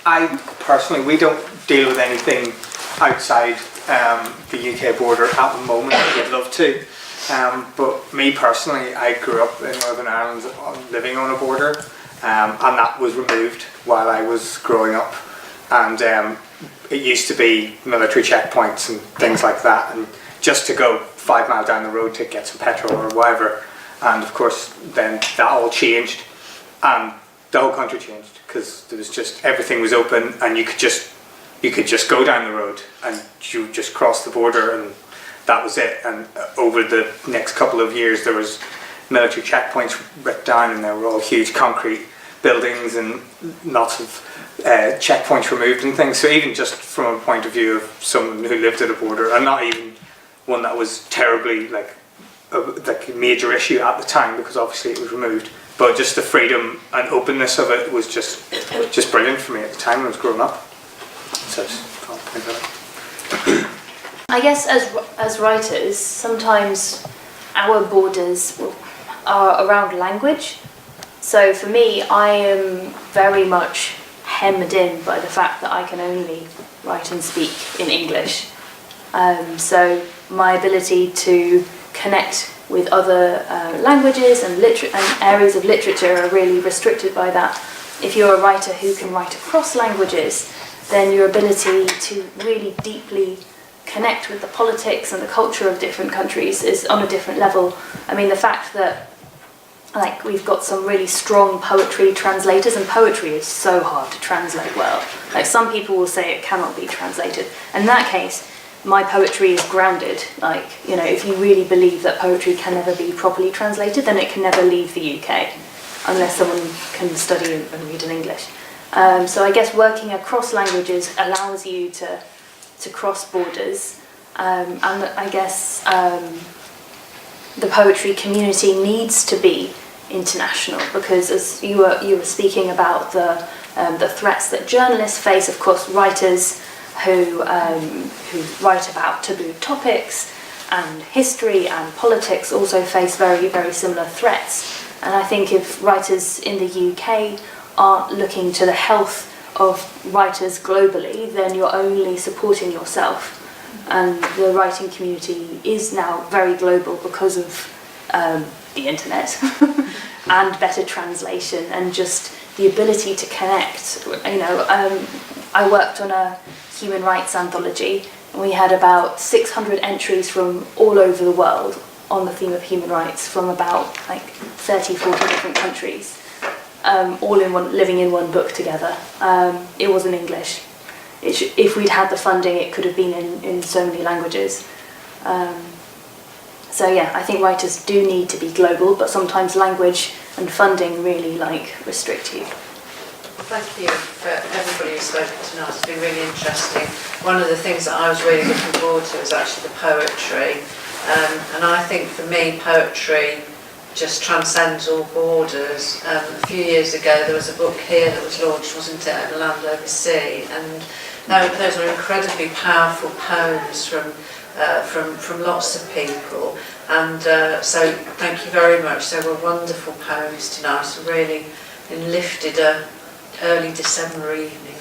I personally, we don't deal with anything outside the UK border at the moment. We'd love to. But me personally, I grew up in Northern Ireland living on a border, and that was removed while I was growing up. And it used to be military checkpoints and things like that, and just to go 5 miles down the road to get some petrol or whatever. And of course, then that all changed, and the whole country changed, because there was just, everything was open, and you could just go down the road and you just cross the border, and that was it. And over the next couple of years, there was military checkpoints ripped down, and there were all huge concrete buildings and lots of checkpoints removed and things. So even just from a point of view of someone who lived at a border, and not even one that was terribly like a major issue at the time, because obviously it was removed, but just the freedom and openness of it was just brilliant for me at the time when I was growing up. So I'll point that out. I guess as writers, sometimes our borders are around language. So for me, I am very much hemmed in by the fact that I can only write and speak in English. So my ability to connect with other languages and areas of literature are really restricted by that. If you're a writer who can write across languages, then your ability to really deeply connect with the politics and the culture of different countries is on a different level. I mean, the fact that we've got some really strong poetry translators, and poetry is so hard to translate well. Like, some people will say it cannot be translated. And in that case, my poetry is grounded. Like, you know, if you really believe that poetry can never be properly translated, then it can never leave the UK, unless someone can study and read in English. So I guess working across languages allows you to cross borders, and I guess the poetry community needs to be international, because as you were speaking about the threats that journalists face, of course, writers who write about taboo topics and history and politics also face very, very similar threats. And I think if writers in the UK aren't looking to the health of writers globally, then you're only supporting yourself. And the writing community is now very global because of the internet and better translation and just the ability to connect. You know, I worked on a human rights anthology, and we had about 600 entries from all over the world on the theme of human rights, from about 30, 40 different countries, all living in one book together. It was in English. If we'd had the funding, it could have been in so many languages. So yeah, I think writers do need to be global, but sometimes language and funding really restrict you. Thank you for everybody who's spoken tonight. It's been really interesting. One of the things that I was really looking forward to was actually the poetry. And I think for me, poetry just transcends all borders. A few years ago, there was a book here that was launched, wasn't it, in Land Over Sea? And those are incredibly powerful poems from lots of people. And so thank you very much. They were wonderful poems tonight, and really lifted a early December evening.